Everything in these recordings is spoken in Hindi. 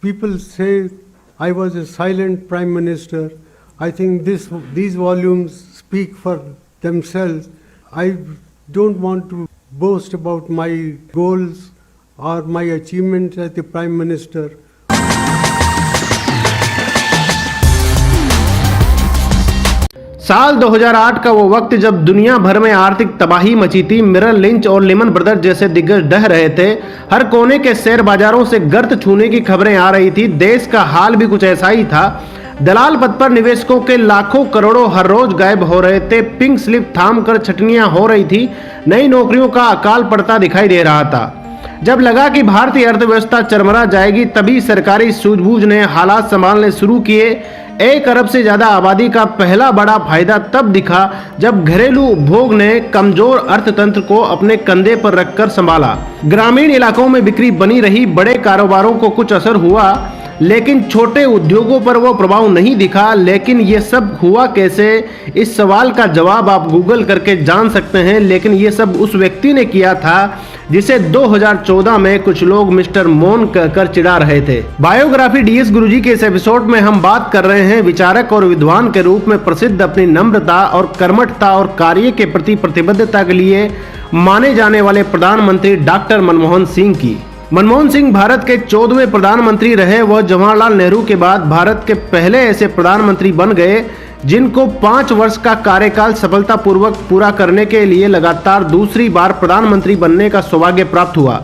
people say I was a silent prime minister. I think these volumes speak for themselves. I don't want to boast about my goals or my achievements as the prime minister. साल 2008 का वो वक्त जब दुनिया भर में आर्थिक तबाही मची थी। मिरर लिंच और लिमन ब्रदर्स जैसे दिग्गज ढह रहे थे। हर कोने के शेयर बाजारों से गर्त छूने की खबरें आ रही थी। देश का हाल भी कुछ ऐसा ही था। दलाल पद पर निवेशकों के लाखों करोड़ों हर रोज गायब हो रहे थे। पिंक स्लिप थाम कर छटनियां हो रही थी। नई नौकरियों का अकाल पड़ता दिखाई दे रहा था। जब लगा कि भारतीय अर्थव्यवस्था चरमरा जाएगी, तभी सरकारी सूझबूझ ने हालात संभालने शुरू किए। 1 अरब से ज्यादा आबादी का पहला बड़ा फायदा तब दिखा जब घरेलू उपभोग ने कमजोर अर्थतंत्र को अपने कंधे पर रखकर संभाला। ग्रामीण इलाकों में बिक्री बनी रही। बड़े कारोबारों को कुछ असर हुआ, लेकिन छोटे उद्योगों पर वो प्रभाव नहीं दिखा। लेकिन ये सब हुआ कैसे? इस सवाल का जवाब आप गूगल करके जान सकते हैं। लेकिन ये सब उस व्यक्ति ने किया था जिसे 2014 में कुछ लोग मिस्टर मौन कहकर चिढ़ा रहे थे। बायोग्राफी डीएस गुरुजी के इस एपिसोड में हम बात कर रहे हैं विचारक और विद्वान के रूप में प्रसिद्ध, अपनी नम्रता और कर्मठता और कार्य के प्रति प्रतिबद्धता के लिए माने जाने वाले प्रधानमंत्री डॉक्टर मनमोहन सिंह की। मनमोहन सिंह भारत के 14वें प्रधानमंत्री रहे। वह जवाहरलाल नेहरू के बाद भारत के पहले ऐसे प्रधानमंत्री बन गए जिनको 5 वर्ष का कार्यकाल सफलतापूर्वक पूरा करने के लिए लगातार दूसरी बार प्रधानमंत्री बनने का सौभाग्य प्राप्त हुआ।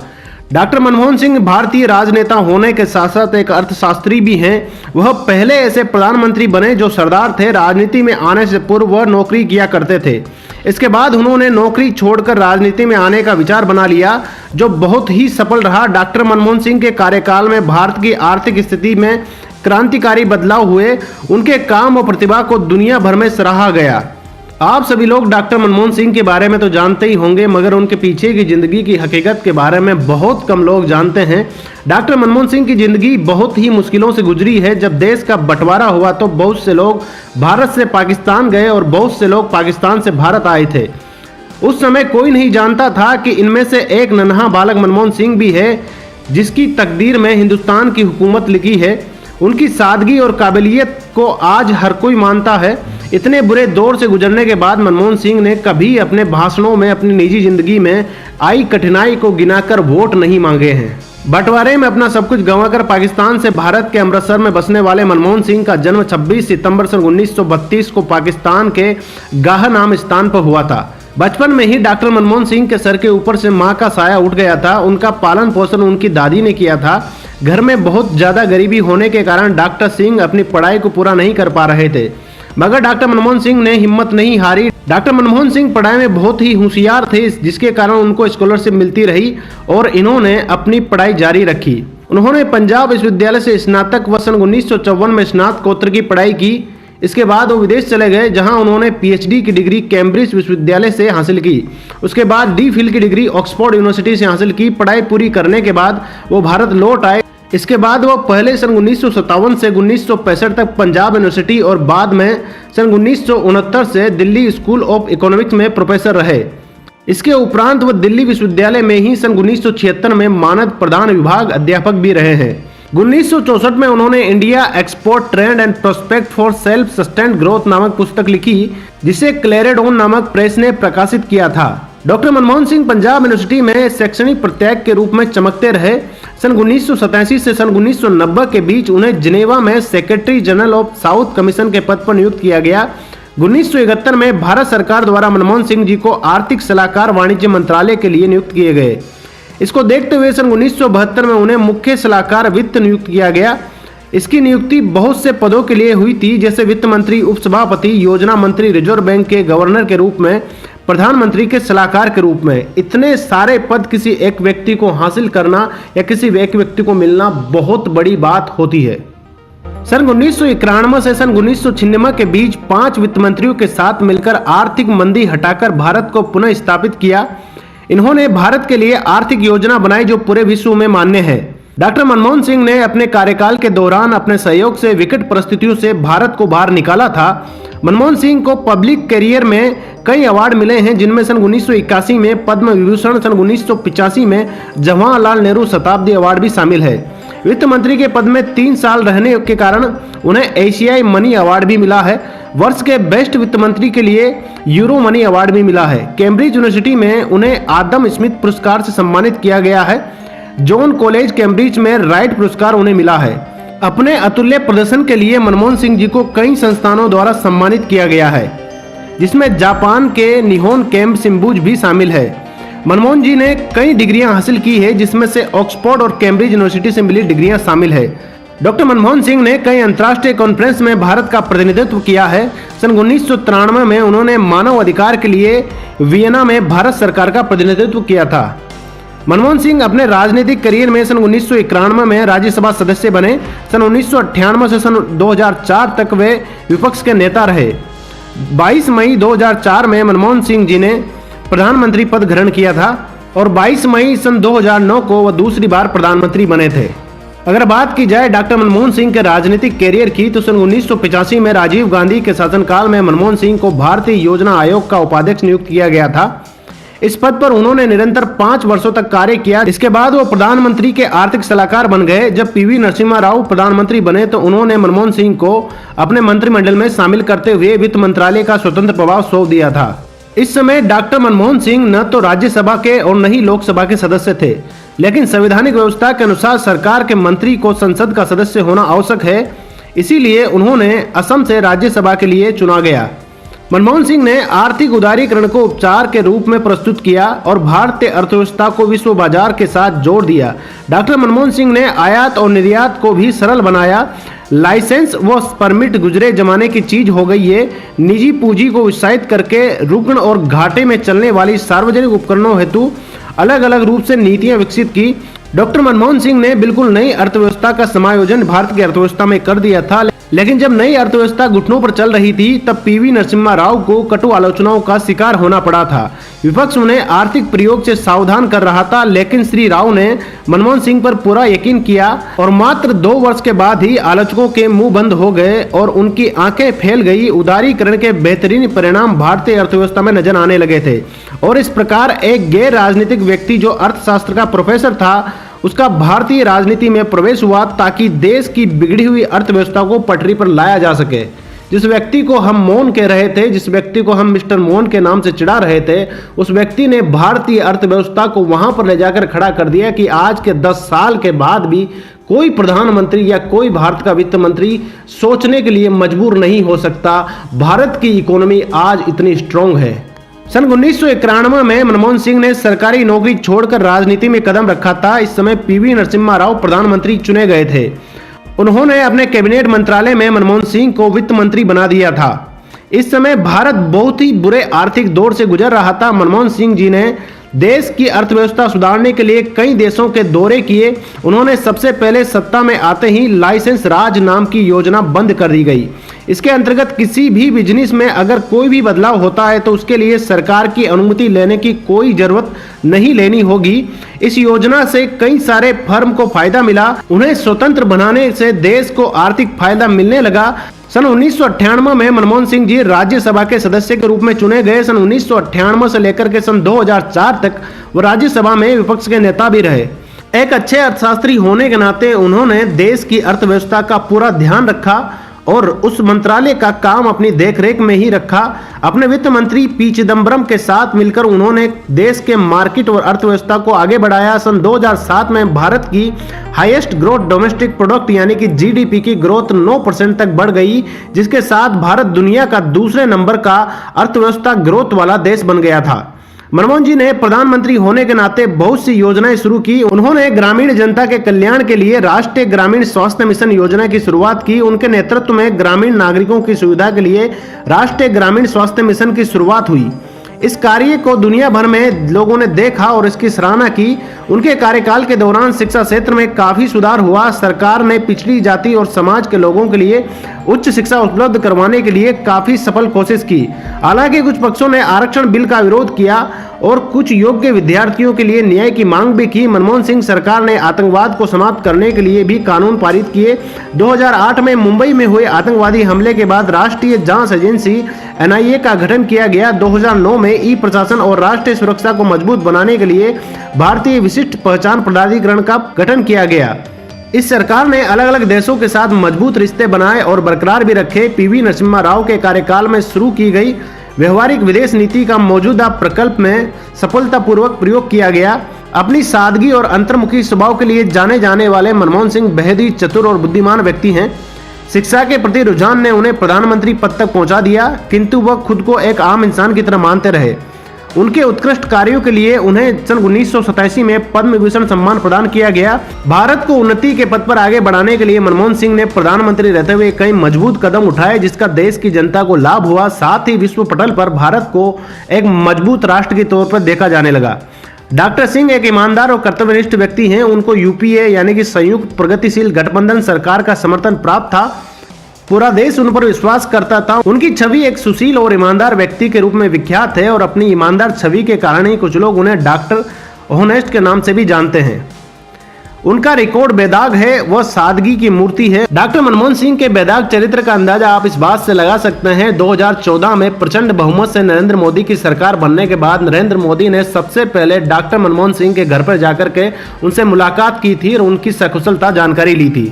डॉक्टर मनमोहन सिंह भारतीय राजनेता होने के साथ साथ एक अर्थशास्त्री भी हैं। वह पहले ऐसे प्रधानमंत्री बने जो सरदार थे। राजनीति में आने से पूर्व वह नौकरी किया करते थे। इसके बाद उन्होंने नौकरी छोड़कर राजनीति में आने का विचार बना लिया, जो बहुत ही सफल रहा। डॉक्टर मनमोहन सिंह के कार्यकाल में भारत की आर्थिक स्थिति में क्रांतिकारी बदलाव हुए। उनके काम और प्रतिभा को दुनिया भर में सराहा गया। आप सभी लोग डॉक्टर मनमोहन सिंह के बारे में तो जानते ही होंगे, मगर उनके पीछे की जिंदगी की हकीकत के बारे में बहुत कम लोग जानते हैं। डॉक्टर मनमोहन सिंह की जिंदगी बहुत ही मुश्किलों से गुजरी है। जब देश का बंटवारा हुआ तो बहुत से लोग भारत से पाकिस्तान गए और बहुत से लोग पाकिस्तान से भारत आए थे। उस समय कोई नहीं जानता था कि इनमें से एक नन्हा बालक मनमोहन सिंह भी है, जिसकी तकदीर में हिंदुस्तान की हुकूमत लिखी है। उनकी सादगी और काबिलियत को आज हर कोई मानता है। इतने बुरे दौर से गुजरने के बाद मनमोहन सिंह ने कभी अपने भाषणों में अपनी निजी जिंदगी में आई कठिनाई को गिनाकर वोट नहीं मांगे हैं। बंटवारे में अपना सब कुछ गंवाकर पाकिस्तान से भारत के अमृतसर में बसने वाले मनमोहन सिंह का जन्म 26 सितंबर सन 1932 को पाकिस्तान के गाह नाम स्थान पर हुआ था। बचपन में ही डॉक्टर मनमोहन सिंह के सर के ऊपर से मां का साया उठ गया था। उनका पालन पोषण उनकी दादी ने किया था। घर में बहुत ज्यादा गरीबी होने के कारण डॉक्टर सिंह अपनी पढ़ाई को पूरा नहीं कर पा रहे थे, मगर डॉक्टर मनमोहन सिंह ने हिम्मत नहीं हारी। डॉक्टर मनमोहन सिंह पढ़ाई में बहुत ही होशियार थे, जिसके कारण उनको स्कॉलरशिप मिलती रही और इन्होंने अपनी पढ़ाई जारी रखी। उन्होंने पंजाब विश्वविद्यालय से स्नातक व सन 1954 में स्नातकोत्तर की पढ़ाई की। इसके बाद वो विदेश चले गए, जहां उन्होंने पीएचडी की डिग्री कैम्ब्रिज विश्वविद्यालय से हासिल की। उसके बाद डी.फिल की डिग्री ऑक्सफोर्ड यूनिवर्सिटी से हासिल की। पढ़ाई पूरी करने के बाद वो भारत लौट आए। इसके बाद वो पहले सन 1957 से 1965 तक पंजाब यूनिवर्सिटी और बाद में सन 1969 से दिल्ली स्कूल ऑफ इकोनॉमिक्स में प्रोफेसर रहे। इसके उपरांत वो दिल्ली विश्वविद्यालय में ही सन 1976 में मानद प्रधान विभाग अध्यापक भी रहे हैं। 1964 में उन्होंने India export trend and prospect for self sustained growth नामक पुस्तक लिखी, जिसे क्लेरेडोन नामक प्रेस ने प्रकाशित किया था। डॉक्टर मनमोहन सिंह पंजाब यूनिवर्सिटी में शैक्षणिक प्रत्याग के रूप में चमकते रहे। सन 1987 से सन 1990 के बीच उन्हें जिनेवा में secretary general of south commission के पद पर नियुक्त किया गया। 1971 में भारत सरकार द्वारा मनमोहन सिंह जी को आर्थिक सलाहकार वाणिज्य मंत्रालय के लिए नियुक्त किए गए। इसको देखते हुए सन 1972 में उन्हें मुख्य सलाहकार वित्त नियुक्त किया गया। इसकी नियुक्ति बहुत से पदों के लिए हुई थी, जैसे वित्त मंत्री, उपसभापति, योजना मंत्री, रिजर्व बैंक के गवर्नर के रूप में, प्रधानमंत्री के सलाहकार के रूप में। इतने सारे पद किसी एक व्यक्ति को हासिल करना या किसी एक व्यक्ति को मिलना बहुत बड़ी बात होती है। सन 1991 से सन 1996 के बीच 5 वित्त मंत्रियों के साथ मिलकर आर्थिक मंदी हटाकर भारत को पुनः स्थापित किया। इन्होंने भारत के लिए आर्थिक योजना बनाई जो पूरे विश्व में मान्य है। डॉक्टर मनमोहन सिंह ने अपने कार्यकाल के दौरान अपने सहयोग से विकट परिस्थितियों से भारत को बाहर निकाला था। मनमोहन सिंह को पब्लिक करियर में कई अवार्ड मिले हैं, जिनमें सन 1981 में पद्म विभूषण, सन 1985 में जवाहरलाल नेहरू शताब्दी अवार्ड भी शामिल है। वित्त मंत्री के पद में 3 साल रहने के कारण उन्हें एशियाई मनी अवार्ड भी मिला है। वर्ष के बेस्ट वित्त मंत्री के लिए यूरो मनी अवार्ड भी मिला है। कैम्ब्रिज यूनिवर्सिटी में उन्हें आदम स्मिथ पुरस्कार से सम्मानित किया गया है। जॉन कॉलेज कैम्ब्रिज में राइट पुरस्कार उन्हें मिला है। अपने अतुल्य प्रदर्शन के लिए मनमोहन सिंह जी को कई संस्थानों द्वारा सम्मानित किया गया है, जिसमें जापान के निहोन केम्प सिम्बुज भी शामिल है। मनमोहन जी ने कई डिग्रियां हासिल की है, जिसमें से ऑक्सफोर्ड और कैम्ब्रिज यूनिवर्सिटी से मिली डिग्रियां शामिल है। डॉक्टर मनमोहन सिंह ने कई अंतर्राष्ट्रीय कॉन्फ्रेंस में भारत का प्रतिनिधित्व किया है। सन 1993 में उन्होंने मानव अधिकार के लिए वियना में भारत सरकार का प्रतिनिधित्व किया था। मनमोहन सिंह अपने राजनीतिक करियर में सन 1991 में राज्यसभा सदस्य बने। सन 1998 से सन 2004 तक वे विपक्ष के नेता रहे। 22 मई 2004 में मनमोहन सिंह जी ने प्रधानमंत्री पद ग्रहण किया था और 22 मई सन 2009 को वह दूसरी बार प्रधानमंत्री बने थे। अगर बात की जाए डॉक्टर मनमोहन सिंह के राजनीतिक कैरियर की, तो सन 1985 में राजीव गांधी के शासनकाल में मनमोहन सिंह को भारतीय योजना आयोग का उपाध्यक्ष नियुक्त किया गया था। इस पद पर उन्होंने निरंतर 5 वर्षों तक कार्य किया। इसके बाद वो प्रधानमंत्री के आर्थिक सलाहकार बन गए। जब पीवी नरसिम्हा राव प्रधानमंत्री बने तो उन्होंने मनमोहन सिंह को अपने मंत्रिमंडल में शामिल करते हुए वित्त मंत्रालय का स्वतंत्र प्रभाव सौंप दिया था। इस समय डॉक्टर मनमोहन सिंह न तो राज्यसभा के और न ही लोकसभा के सदस्य थे, लेकिन संवैधानिक व्यवस्था के अनुसार सरकार के मंत्री को संसद का सदस्य होना आवश्यक है। इसीलिए उन्होंने असम से राज्यसभा के लिए चुना गया। मनमोहन सिंह ने आर्थिक उदारीकरण को उपचार के रूप में प्रस्तुत किया और भारतीय अर्थव्यवस्था को विश्व बाजार के साथ जोड़ दिया। डॉक्टर मनमोहन सिंह ने आयात और निर्यात को भी सरल बनाया। लाइसेंस व परमिट गुजरे जमाने की चीज हो गई है। निजी पूंजी को उत्साहित करके रुग्ण और घाटे में चलने वाली सार्वजनिक उपकरणों हेतु अलग अलग रूप से नीतियां विकसित की। डॉक्टर मनमोहन सिंह ने बिल्कुल नई अर्थव्यवस्था का समायोजन भारत की अर्थव्यवस्था में कर दिया था। लेकिन जब नई अर्थव्यवस्था घुटनों पर चल रही थी, तब पीवी नरसिम्हा राव को कटु आलोचनाओं का शिकार होना पड़ा था। विपक्ष उन्हें आर्थिक प्रयोग से सावधान कर रहा था, लेकिन श्री राव ने मनमोहन सिंह पर पूरा यकीन किया और मात्र 2 वर्ष के बाद ही आलोचकों के मुंह बंद हो गए और उनकी आंखें फैल गई। उदारीकरण के बेहतरीन परिणाम भारतीय अर्थव्यवस्था में नजर आने लगे थे और इस प्रकार एक गैर राजनीतिक व्यक्ति जो अर्थशास्त्र का प्रोफेसर था, उसका भारतीय राजनीति में प्रवेश हुआ ताकि देश की बिगड़ी हुई अर्थव्यवस्था को पटरी पर लाया जा सके। जिस व्यक्ति को हम मोहन कह रहे थे, जिस व्यक्ति को हम मिस्टर मोहन के नाम से चिढ़ा रहे थे, उस व्यक्ति ने भारतीय अर्थव्यवस्था को वहां पर ले जाकर खड़ा कर दिया कि आज के 10 साल के बाद भी कोई प्रधानमंत्री या कोई भारत का वित्त मंत्री सोचने के लिए मजबूर नहीं हो सकता भारत की इकोनॉमी आज इतनी स्ट्रांग है। सन 1991 में मनमोहन सिंह ने सरकारी नौकरी छोड़कर राजनीति में कदम रखा था। इस समय पीवी नरसिम्हा राव प्रधानमंत्री चुने गए थे। उन्होंने अपने कैबिनेट मंत्रालय में मनमोहन सिंह को वित्त मंत्री बना दिया था। इस समय भारत बहुत ही बुरे आर्थिक दौर से गुजर रहा था। मनमोहन सिंह जी ने देश की अर्थव्यवस्था सुधारने के लिए कई देशों के दौरे किए। उन्होंने सबसे पहले सत्ता में आते ही लाइसेंस राज नाम की योजना बंद कर दी गई। इसके अंतर्गत किसी भी बिजनेस में अगर कोई भी बदलाव होता है तो उसके लिए सरकार की अनुमति लेने की कोई जरूरत नहीं लेनी होगी। इस योजना से कई सारे फर्म को फायदा मिला। उन्हें स्वतंत्र बनाने से देश को आर्थिक फायदा मिलने लगा। सन 1998 में मनमोहन सिंह जी राज्यसभा के सदस्य के रूप में चुने गए। सन 1998 से लेकर के सन 2004 तक वो राज्यसभा में विपक्ष के नेता भी रहे। एक अच्छे अर्थशास्त्री होने के नाते उन्होंने देश की अर्थव्यवस्था का पूरा ध्यान रखा और उस मंत्रालय का काम अपनी देखरेख में ही रखा। अपने वित्त मंत्री पी चिदम्बरम के साथ मिलकर उन्होंने देश के मार्केट और अर्थव्यवस्था को आगे बढ़ाया। सन 2007 में भारत की हाईएस्ट ग्रोथ डोमेस्टिक प्रोडक्ट यानी कि जीडीपी की ग्रोथ 9% तक बढ़ गई, जिसके साथ भारत दुनिया का दूसरे नंबर का अर्थव्यवस्था ग्रोथ वाला देश बन गया था। मनमोहन जी ने प्रधानमंत्री होने के नाते बहुत सी योजनाएं शुरू की। उन्होंने ग्रामीण जनता के कल्याण के लिए राष्ट्रीय ग्रामीण स्वास्थ्य मिशन योजना की शुरुआत की। उनके नेतृत्व में ग्रामीण नागरिकों की सुविधा के लिए राष्ट्रीय ग्रामीण स्वास्थ्य मिशन की शुरुआत हुई। इस कार्य को दुनिया भर में लोगों ने देखा और इसकी सराहना की। उनके कार्यकाल के दौरान शिक्षा क्षेत्र में काफी सुधार हुआ। सरकार ने पिछड़ी जाति और समाज के लोगों के लिए उच्च शिक्षा उपलब्ध करवाने के लिए काफी सफल कोशिश की। हालांकि कुछ पक्षों ने आरक्षण बिल का विरोध किया और कुछ योग्य विद्यार्थियों के लिए न्याय की मांग भी की। मनमोहन सिंह सरकार ने आतंकवाद को समाप्त करने के लिए भी कानून पारित किए। 2008 में मुंबई में हुए आतंकवादी हमले के बाद राष्ट्रीय जांच एजेंसी एनआईए का गठन किया गया। 2009 में ई प्रशासन और राष्ट्रीय सुरक्षा को मजबूत बनाने के लिए भारतीय विशिष्ट पहचान प्राधिकरण का गठन किया गया। इस सरकार ने अलग अलग देशों के साथ मजबूत रिश्ते बनाए और बरकरार भी रखे। पीवी नरसिम्हा राव के कार्यकाल में शुरू की गई व्यवहारिक विदेश नीति का मौजूदा प्रकल्प में सफलतापूर्वक प्रयोग किया गया। अपनी सादगी और अंतर्मुखी स्वभाव के लिए जाने जाने वाले मनमोहन सिंह बेहद ही चतुर और बुद्धिमान व्यक्ति हैं। शिक्षा के प्रति रुझान ने उन्हें प्रधानमंत्री पद तक पहुंचा दिया, किंतु वह खुद को एक आम इंसान की तरह मानते रहे। उनके उत्कृष्ट कार्यों के लिए उन्हें सन 1987 में पद्म विभूषण सम्मान प्रदान किया गया। भारत को उन्नति के पथ पर आगे बढ़ाने के लिए मनमोहन सिंह ने प्रधानमंत्री रहते हुए कई मजबूत कदम उठाए, जिसका देश की जनता को लाभ हुआ। साथ ही विश्व पटल पर भारत को एक मजबूत राष्ट्र के तौर पर देखा जाने लगा। डॉक्टर सिंह एक ईमानदार और कर्तव्यनिष्ठ व्यक्ति हैं। उनको यूपीए यानी कि संयुक्त प्रगतिशील गठबंधन सरकार का समर्थन प्राप्त था। पूरा देश उन पर विश्वास करता था। उनकी छवि एक सुशील और ईमानदार व्यक्ति के रूप में विख्यात है और अपनी ईमानदार छवि के कारण ही कुछ लोग उन्हें डॉक्टर ऑनेस्ट के नाम से भी जानते हैं। उनका रिकॉर्ड बेदाग है, वह सादगी की मूर्ति है। डॉक्टर मनमोहन सिंह के बेदाग चरित्र का अंदाजा आप इस बात से लगा सकते हैं। 2014 में प्रचंड बहुमत से नरेंद्र मोदी की सरकार बनने के बाद नरेंद्र मोदी ने सबसे पहले डॉक्टर मनमोहन सिंह के घर पर जाकर के उनसे मुलाकात की थी और उनकी सकुशलता जानकारी ली थी।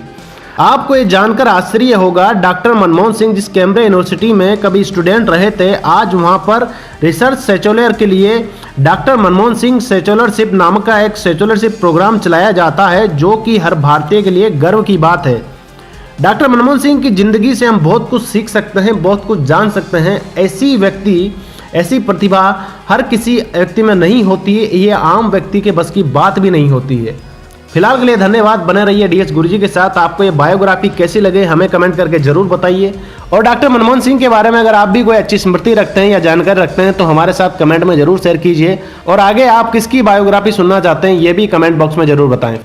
आपको ये जानकर आश्चर्य होगा, डॉक्टर मनमोहन सिंह जिस कैम्ब्रिज यूनिवर्सिटी में कभी स्टूडेंट रहे थे, आज वहां पर रिसर्च सेचुलर के लिए डॉक्टर मनमोहन सिंह सेचुलरशिप नामक का एक सेचुलरशिप प्रोग्राम चलाया जाता है, जो कि हर भारतीय के लिए गर्व की बात है। डॉक्टर मनमोहन सिंह की जिंदगी से हम बहुत कुछ सीख सकते हैं, बहुत कुछ जान सकते हैं। ऐसी व्यक्ति, ऐसी प्रतिभा हर किसी व्यक्ति में नहीं होती है, ये आम व्यक्ति के बस की बात भी नहीं होती है। फिलहाल के लिए धन्यवाद। बने रहिए डीएस गुरुजी के साथ। आपको ये बायोग्राफी कैसी लगे हमें कमेंट करके जरूर बताइए। और डॉक्टर मनमोहन सिंह के बारे में अगर आप भी कोई अच्छी स्मृति रखते हैं या जानकारी रखते हैं तो हमारे साथ कमेंट में जरूर शेयर कीजिए। और आगे आप किसकी बायोग्राफी सुनना चाहते हैं ये भी कमेंट बॉक्स में जरूर बताएं।